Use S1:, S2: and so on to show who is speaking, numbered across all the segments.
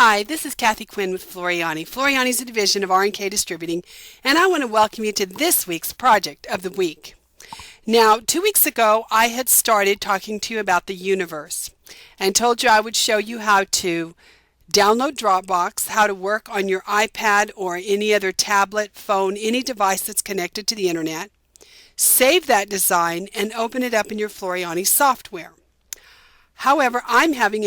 S1: Hi, this is Kathi Quinn with Floriani. Floriani is a division of R&K Distributing, and I want to welcome you to this week's Project of the Week. Now, 2 weeks ago, I had started talking to you about the universe and told you I would show you how to download Dropbox, how to work on your iPad or any other tablet, phone, any device that's connected to the internet, save that design, and open it up in your Floriani software. However, I'm having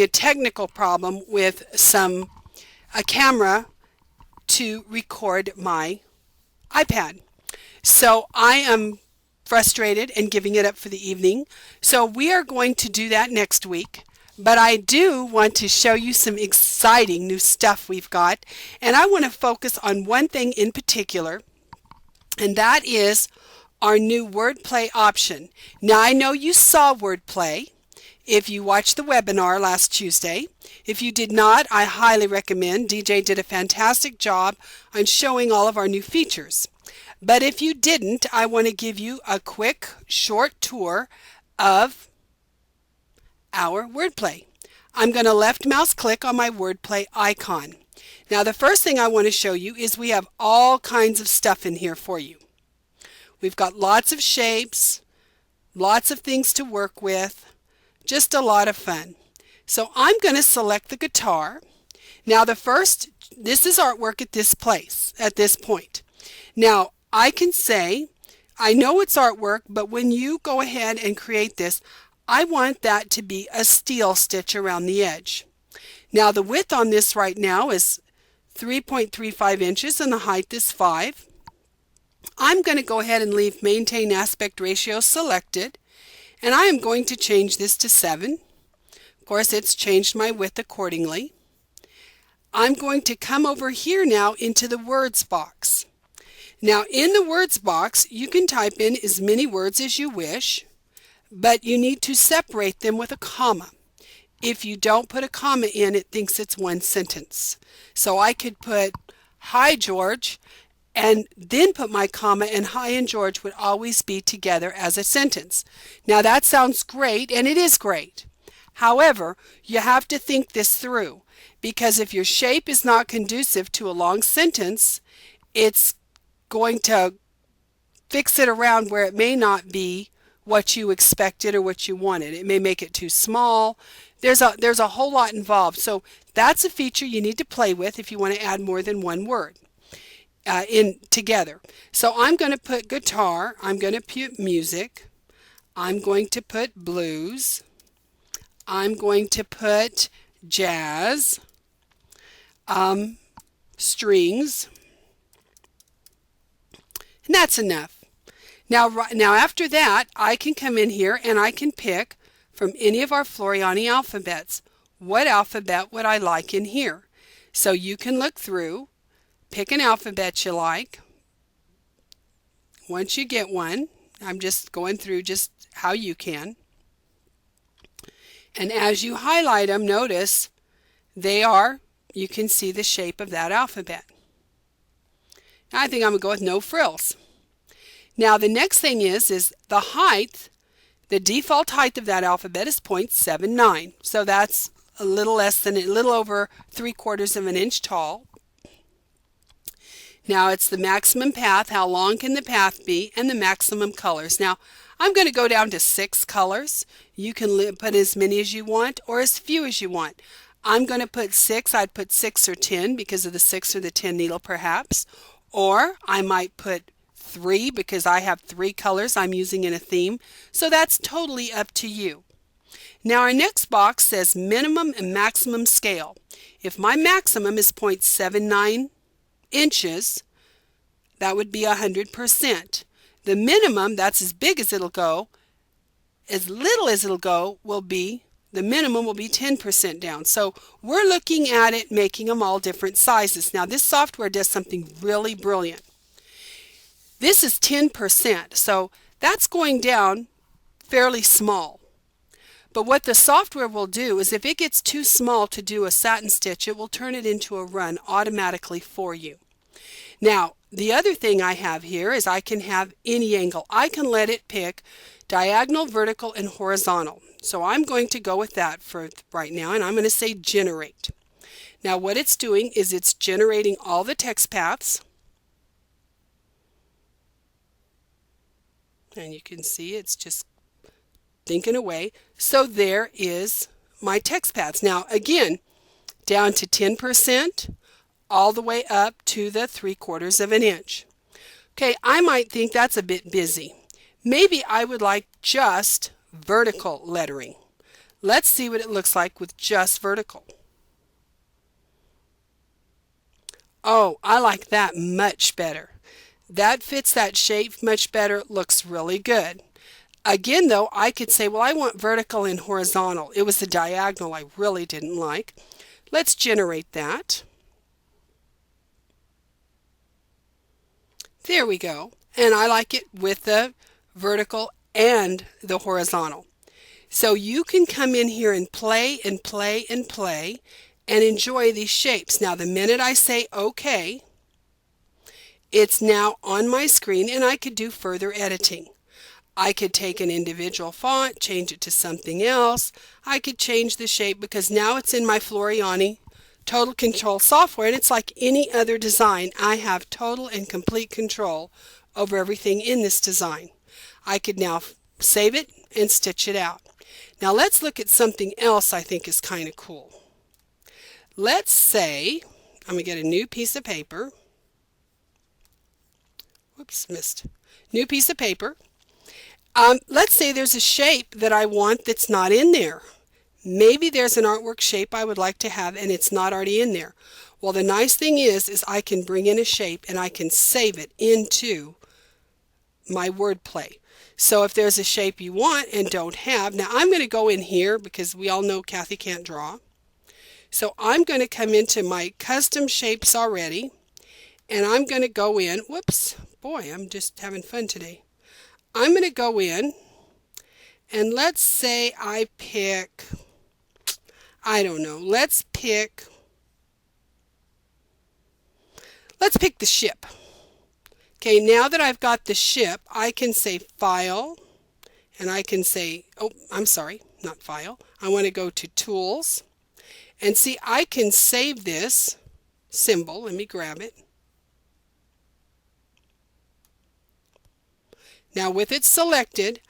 S1: a technical problem with a camera to record my iPad. So I am frustrated and giving it up for the evening. So we are going to do that next week. But I do want to show you some exciting new stuff we've got. And I want to focus on one thing in particular, and that is our new wordplay option. Now I know you saw wordplay if you watched the webinar last Tuesday. If you did not, I highly recommend. DJ did a fantastic job on showing all of our new features. But if you didn't, I want to give you a quick, short tour of our wordplay. I'm going to left mouse click on my wordplay icon. Now the first thing I want to show you is we have all kinds of stuff in here for you. We've got lots of shapes, lots of things to work with. Just a lot of fun. So I'm going to select the guitar. Now this is artwork at this point. Now I can say, I know it's artwork, but when you go ahead and create this, I want that to be a steel stitch around the edge. Now the width on this right now is 3.35 inches and the height is 5. I'm going to go ahead and leave maintain aspect ratio selected. And I am going to change this to 7. Of course, it's changed my width accordingly. I'm going to come over here now into the words box. Now in the words box, you can type in as many words as you wish, but you need to separate them with a comma. If you don't put a comma in, it thinks it's one sentence. So I could put, "Hi George," and then put my comma, and "Hi" and "George" would always be together as a sentence. Now that sounds great, and it is great. However, you have to think this through, because if your shape is not conducive to a long sentence, it's going to fix it around where it may not be what you expected or what you wanted. It may make it too small. There's a whole lot involved. So that's a feature you need to play with if you want to add more than one word in together. So I'm going to put guitar, I'm going to put music, I'm going to put blues, I'm going to put jazz, strings, and that's enough. Now after that, I can come in here and I can pick from any of our Floriani alphabets. What alphabet would I like in here? So you can look through, pick an alphabet you like. Once you get one, I'm just going through just how you can. And as you highlight them, notice you can see the shape of that alphabet. I think I'm going to go with no frills. Now the next thing is the height. The default height of that alphabet is 0.79. So that's a little over 3/4 of an inch tall. Now it's the maximum path, how long can the path be, and the maximum colors. Now I'm going to go down to 6 colors. You can put as many as you want or as few as you want. I'm going to put 6. I'd put 6 or 10 because of the 6 or the 10 needle perhaps. Or I might put 3 because I have 3 colors I'm using in a theme. So that's totally up to you. Now our next box says minimum and maximum scale. If my maximum is 0.79 inches, that would be 100%. The minimum, that's as big as it'll go. As little as it'll go the minimum will be 10% down. So we're looking at it, making them all different sizes. Now this software does something really brilliant. This is 10%, so that's going down fairly small. But what the software will do is if it gets too small to do a satin stitch, it will turn it into a run automatically for you. Now, the other thing I have here is I can have any angle. I can let it pick diagonal, vertical, and horizontal. So I'm going to go with that for right now, and I'm going to say generate. Now what it's doing is it's generating all the text paths. And you can see it's just thinking away. So there is my text paths. Now again, down to 10%, all the way up to the 3/4 of an inch. Okay, I might think that's a bit busy. Maybe I would like just vertical lettering. Let's see what it looks like with just vertical. Oh, I like that much better. That fits that shape much better, looks really good. Again though, I could say, well, I want vertical and horizontal. It was the diagonal I really didn't like. Let's generate that. There we go. And I like it with the vertical and the horizontal. So you can come in here and play and play and play and enjoy these shapes. Now the minute I say OK, it's now on my screen and I could do further editing. I could take an individual font, change it to something else. I could change the shape because now it's in my Floriani Total Control software, and it's like any other design. I have total and complete control over everything in this design. I could now save it and stitch it out. Now let's look at something else I think is kind of cool. Let's say I'm going to get a new piece of paper. Whoops, missed. New piece of paper. Let's say there's a shape that I want that's not in there. Maybe there's an artwork shape I would like to have and it's not already in there. Well, the nice thing is I can bring in a shape and I can save it into my wordplay. So if there's a shape you want and don't have, now I'm going to go in here because we all know Kathy can't draw. So I'm going to come into my custom shapes already and I'm going to go in, whoops, boy, I'm just having fun today. I'm going to go in and let's say I pick, I don't know, let's pick the ship. Okay, now that I've got the ship, I can say File, and I can say, oh, I'm sorry, not File. I want to go to Tools, and see, I can save this symbol. Let me grab it. Now with it selected,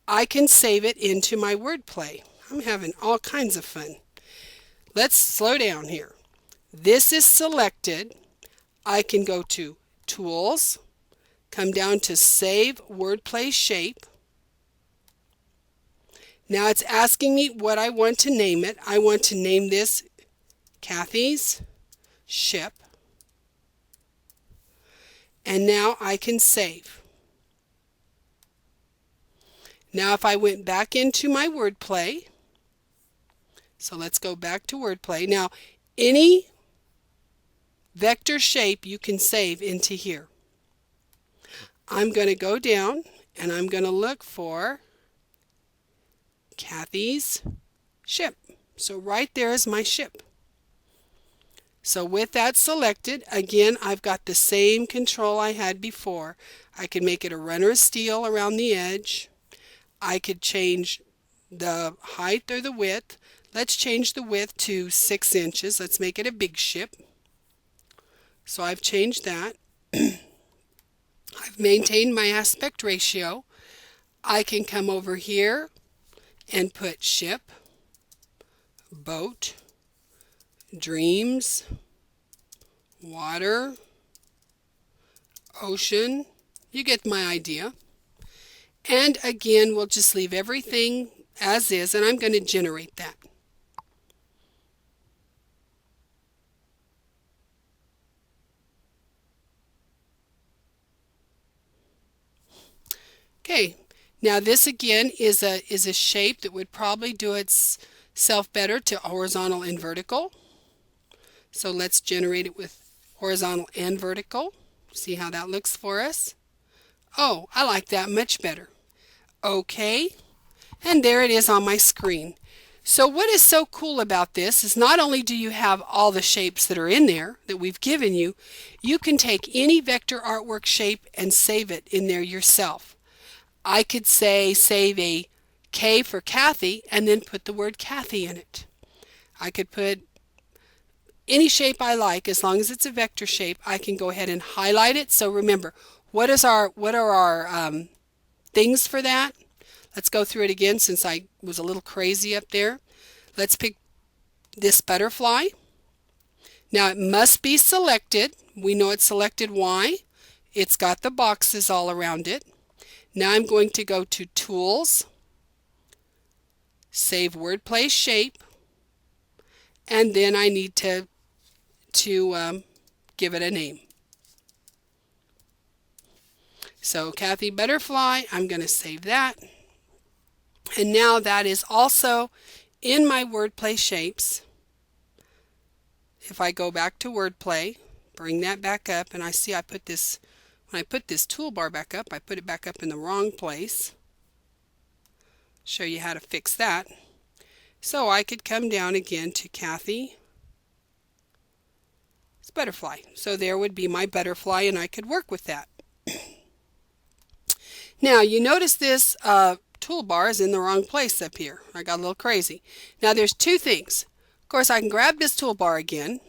S1: I can save it into my wordplay. I'm having all kinds of fun. Let's slow down here. This is selected. I can go to Tools, come down to Save Wordplay Shape. Now it's asking me what I want to name it. I want to name this Kathy's Ship. And now I can save. Now if I went back into my wordplay, so let's go back to wordplay. Now any vector shape you can save into here. I'm going to go down and I'm going to look for Kathy's Ship. So right there is my ship. So with that selected, again, I've got the same control I had before. I can make it a runner of steel around the edge. I could change the height or the width. Let's change the width to 6 inches. Let's make it a big ship. So I've changed that. I've maintained my aspect ratio. I can come over here and put ship, boat, dreams, water, ocean. You get my idea. And again, we'll just leave everything as is, and I'm going to generate that. Okay, now this again is a shape that would probably do itself better to horizontal and vertical. So let's generate it with horizontal and vertical. See how that looks for us. Oh, I like that much better. Okay, and there it is on my screen. So what is so cool about this is not only do you have all the shapes that are in there that we've given you, you can take any vector artwork shape and save it in there yourself. I could say save a K for Kathy, and then put the word Kathy in it. I could put any shape I like. As long as it's a vector shape, I can go ahead and highlight it. So remember, what are our things for that? Let's go through it again since I was a little crazy up there. Let's pick this butterfly. Now it must be selected. We know it's selected. Why? It's got the boxes all around it. Now I'm going to go to Tools, Save Wordplay Shape, and then I need to give it a name. So Kathy Butterfly, I'm going to save that. And now that is also in my Wordplay Shapes. If I go back to Wordplay, bring that back up, and I see I put this, when I put this toolbar back up, I put it back up in the wrong place. Show you how to fix that. So I could come down again to Kathy Butterfly. So there would be my butterfly, and I could work with that. Now you notice this toolbar is in the wrong place up here. I got a little crazy. Now there's two things. Of course, I can grab this toolbar again.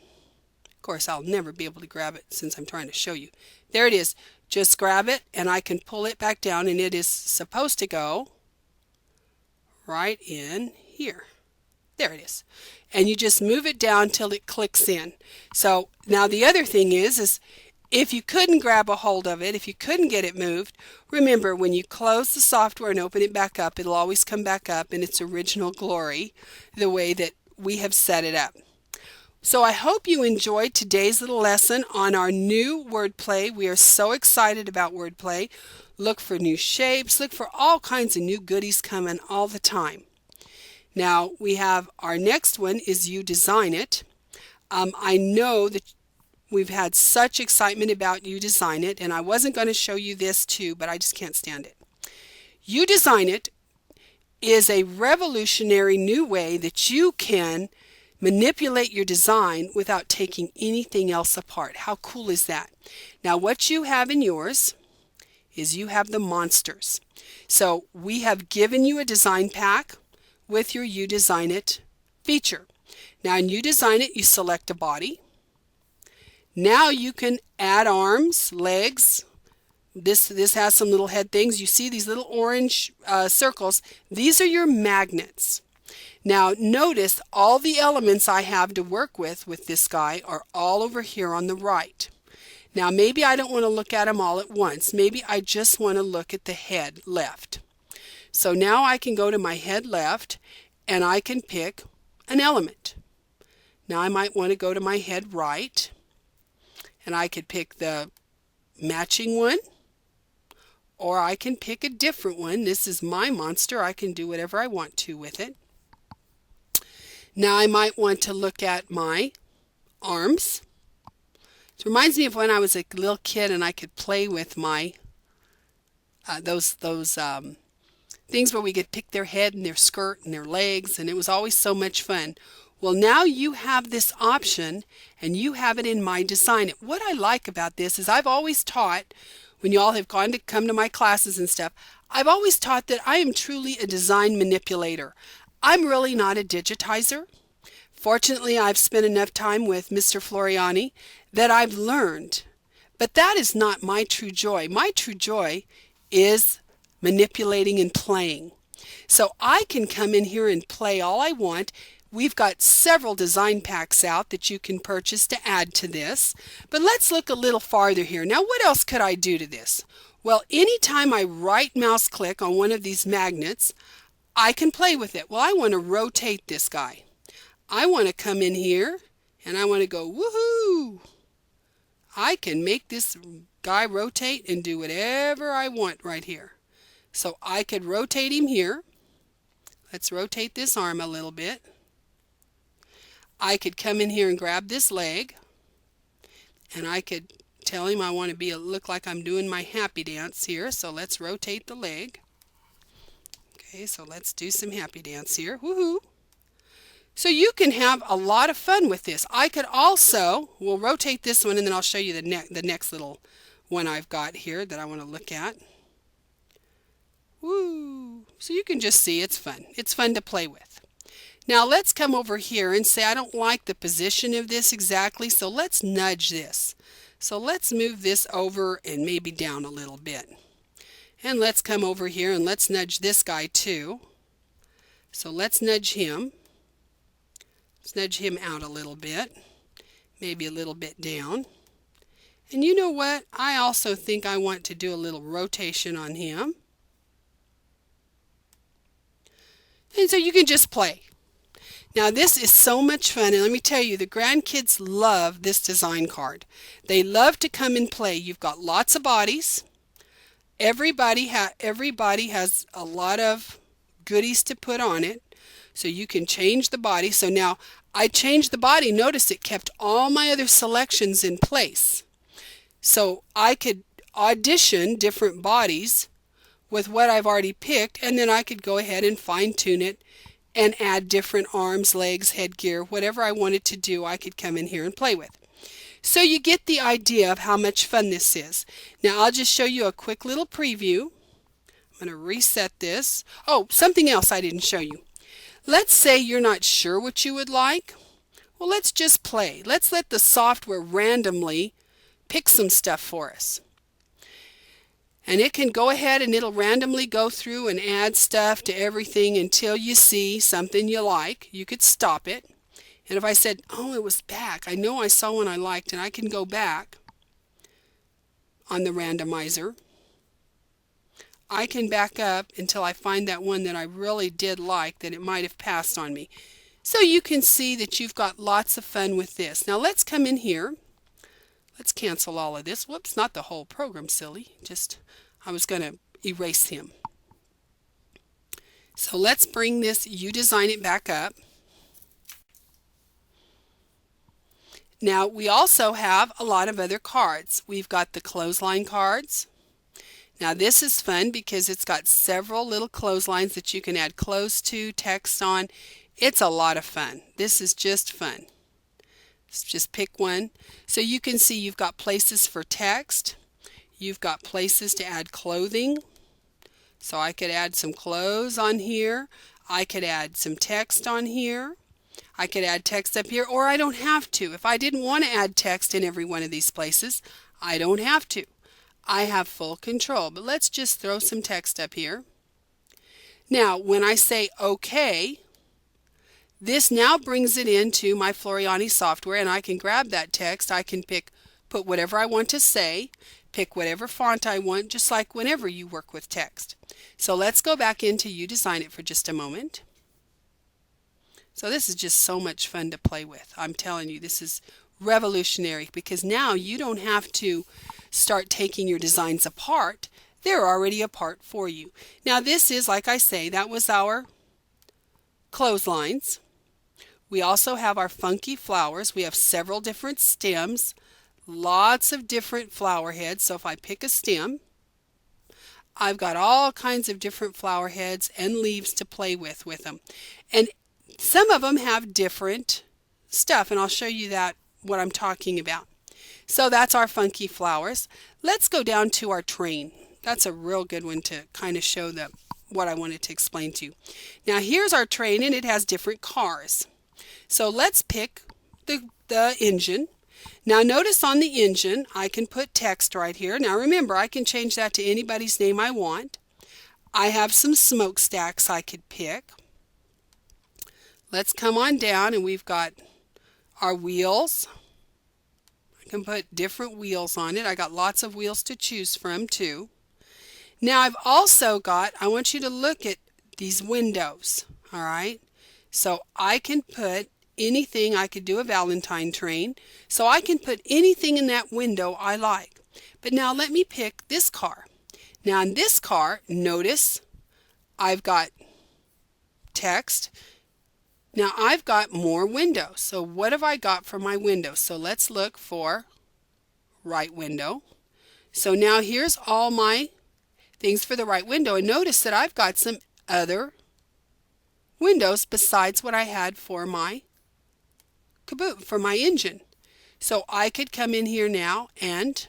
S1: Of course, I'll never be able to grab it since I'm trying to show you. There it is. Just grab it, and I can pull it back down, and it is supposed to go right in here. There it is. And you just move it down till it clicks in. So now the other thing is if you couldn't grab a hold of it, if you couldn't get it moved, remember when you close the software and open it back up, it'll always come back up in its original glory, the way that we have set it up. So I hope you enjoyed today's little lesson on our new wordplay. We are so excited about wordplay. Look for new shapes, look for all kinds of new goodies coming all the time. Now we have our next one is UDesignIT. I know that we've had such excitement about UDesignIT, and I wasn't going to show you this too, but I just can't stand it. UDesignIT is a revolutionary new way that you can manipulate your design without taking anything else apart. How cool is that? Now what you have in yours is you have the monsters. So we have given you a design pack with your UDesignIT feature. Now in UDesignIT, you select a body. Now you can add arms, legs. This has some little head things. You see these little orange circles. These are your magnets. Now notice all the elements I have to work with this guy are all over here on the right. Now maybe I don't want to look at them all at once. Maybe I just want to look at the head left. So now I can go to my head left and I can pick an element. Now I might want to go to my head right and I could pick the matching one, or I can pick a different one. This is my monster. I can do whatever I want to with it. Now I might want to look at my arms. It reminds me of when I was a little kid and I could play with my those things where we could pick their head and their skirt and their legs, and it was always so much fun. Well, now you have this option and you have it in My UDesignIT. What I like about this is I've always taught, when you all have come to my classes and stuff, I've always taught that I am truly a design manipulator. I'm really not a digitizer. Fortunately, I've spent enough time with Mr. Floriani that I've learned. But that is not my true joy. My true joy is manipulating and playing. So I can come in here and play all I want. We've got several design packs out that you can purchase to add to this. But let's look a little farther here. Now what else could I do to this? Well, anytime I right mouse click on one of these magnets, I can play with it. Well, I want to rotate this guy. I want to come in here and I want to go woohoo. I can make this guy rotate and do whatever I want right here. So I could rotate him here. Let's rotate this arm a little bit. I could come in here and grab this leg, and I could tell him I want to look like I'm doing my happy dance here. So let's rotate the leg. Okay, so let's do some happy dance here. Woohoo! So you can have a lot of fun with this. I could also, we'll rotate this one and then I'll show you the next little one I've got here that I want to look at. Woo! So you can just see it's fun. It's fun to play with. Now let's come over here and say I don't like the position of this exactly, so let's nudge this. So let's move this over and maybe down a little bit. And let's come over here and let's nudge this guy too. So let's nudge him. Let's nudge him out a little bit, maybe a little bit down. And you know what? I also think I want to do a little rotation on him. And so you can just play. Now this is so much fun, and let me tell you, the grandkids love this design card. They love to come and play. You've got lots of bodies. Everybody has a lot of goodies to put on it, so you can change the body. So now I changed the body. Notice it kept all my other selections in place. So I could audition different bodies with what I've already picked, and then I could go ahead and fine-tune it and add different arms, legs, headgear, whatever I wanted to do, I could come in here and play with. So you get the idea of how much fun this is. Now I'll just show you a quick little preview. I'm going to reset this. Oh, something else I didn't show you. Let's say you're not sure what you would like. Well, let's just play. Let's let the software randomly pick some stuff for us. And it can go ahead and it'll randomly go through and add stuff to everything until you see something you like. You could stop it. And if I said, oh, it was back, I know I saw one I liked, and I can go back on the randomizer. I can back up until I find that one that I really did like that it might have passed on me. So you can see that you've got lots of fun with this. Now let's come in here. Let's cancel all of this. Whoops, not the whole program, silly. I was going to erase him. So let's bring this UDesignIT back up. Now we also have a lot of other cards. We've got the clothesline cards. Now this is fun because it's got several little clotheslines that you can add clothes to, text on. It's a lot of fun. This is just fun. Let's just pick one. So you can see you've got places for text. You've got places to add clothing. So I could add some clothes on here. I could add some text on here. I could add text up here, or I don't have to. If I didn't want to add text in every one of these places, I don't have to. I have full control, but let's just throw some text up here. Now, when I say OK, this now brings it into my Floriani software, and I can grab that text. I can put whatever I want to say, pick whatever font I want, just like whenever you work with text. So let's go back into UDesignIT for just a moment. So this is just so much fun to play with. I'm telling you, this is revolutionary because now you don't have to start taking your designs apart. They're already apart for you. Now this is, like I say, that was our clotheslines. We also have our funky flowers. We have several different stems, lots of different flower heads. So if I pick a stem, I've got all kinds of different flower heads and leaves to play with them. And some of them have different stuff, and I'll show you what I'm talking about. So that's our funky flowers. Let's go down to our train. That's a real good one to kind of show what I wanted to explain to you. Now here's our train, and it has different cars. So let's pick the engine. Now notice on the engine I can put text right here. Now remember, I can change that to anybody's name I want. I have some smokestacks I could pick. Let's come on down, and we've got our wheels. I can put different wheels on it. I got lots of wheels to choose from too. Now I've also got, I want you to look at these windows, all right? So I can put anything. I could do a Valentine train. So I can put anything in that window I like. But now let me pick this car. Now in this car, notice I've got text. Now I've got more windows. So what have I got for my windows? So let's look for right window. So now here's all my things for the right window. And notice that I've got some other windows besides what I had for my caboose, for my engine. So I could come in here now and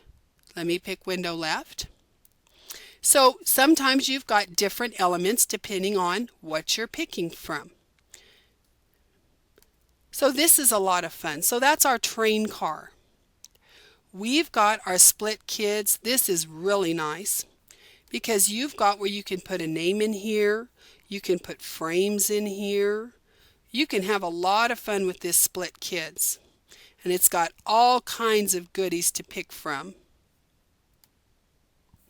S1: let me pick window left. So sometimes you've got different elements depending on what you're picking from. So this is a lot of fun. So that's our train car. We've got our split kids. This is really nice because you've got where you can put a name in here. You can put frames in here. You can have a lot of fun with this split kids. And it's got all kinds of goodies to pick from.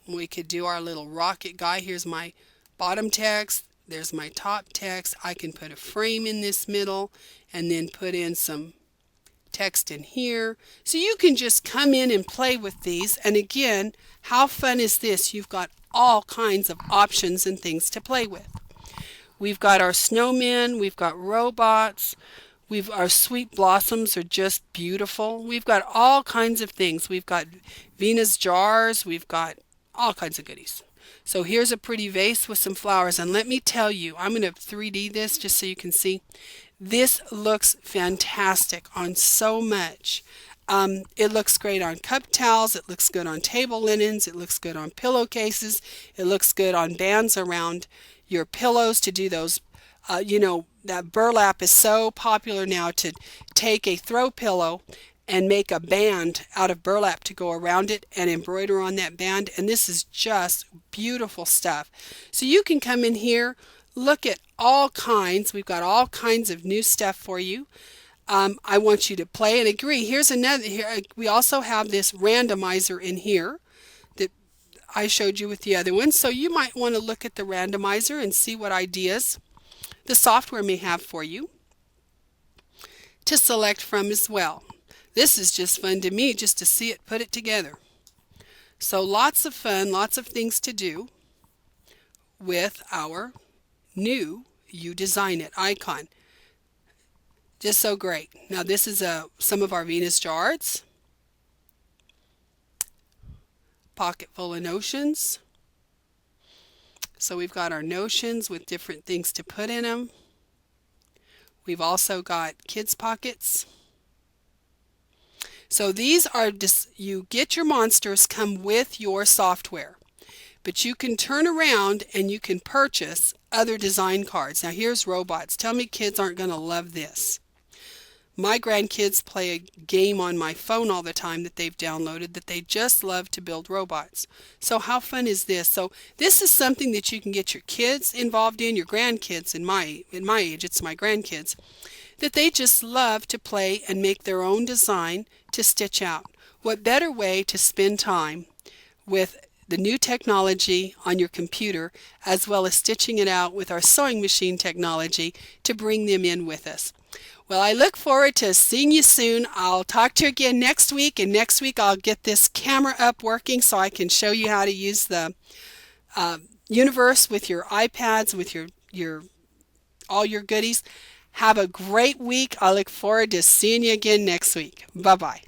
S1: We could do our little rocket guy. Here's my bottom text. There's my top text. I can put a frame in this middle and then put in some text in here. So you can just come in and play with these. And again, how fun is this? You've got all kinds of options and things to play with. We've got our snowmen. We've got robots. Our sweet blossoms are just beautiful. We've got all kinds of things. We've got Venus jars. We've got all kinds of goodies. So here's a pretty vase with some flowers. And let me tell you, I'm going to 3D this just so you can see. This looks fantastic on so much. It looks great on cup towels. It looks good on table linens. It looks good on pillowcases. It looks good on bands around your pillows to do those. That burlap is so popular now to take a throw pillow and make a band out of burlap to go around it and embroider on that band. And this is just beautiful stuff. So you can come in here, look at all kinds. We've got all kinds of new stuff for you. I want you to play and agree. Here's another. We also have this randomizer in here that I showed you with the other one. So you might want to look at the randomizer and see what ideas the software may have for you to select from as well. This is just fun to me just to see it put it together. So lots of fun, lots of things to do with our new UDesignIT icon. Just so great. Now this is some of our Venus jars. Pocket full of notions. So we've got our notions with different things to put in them. We've also got kids pockets. So these are just, you get your monsters come with your software, but you can turn around and you can purchase other design cards. Now here's robots. Tell me kids aren't going to love this. My grandkids play a game on my phone all the time that they've downloaded that they just love to build robots. So how fun is this? So this is something that you can get your kids involved in, your grandkids. In my age, it's my grandkids, that they just love to play and make their own design to stitch out. What better way to spend time with the new technology on your computer as well as stitching it out with our sewing machine technology to bring them in with us. Well, I look forward to seeing you soon. I'll talk to you again next week, and next week I'll get this camera up working so I can show you how to use the universe with your iPads, with your all your goodies. Have a great week. I look forward to seeing you again next week. Bye-bye.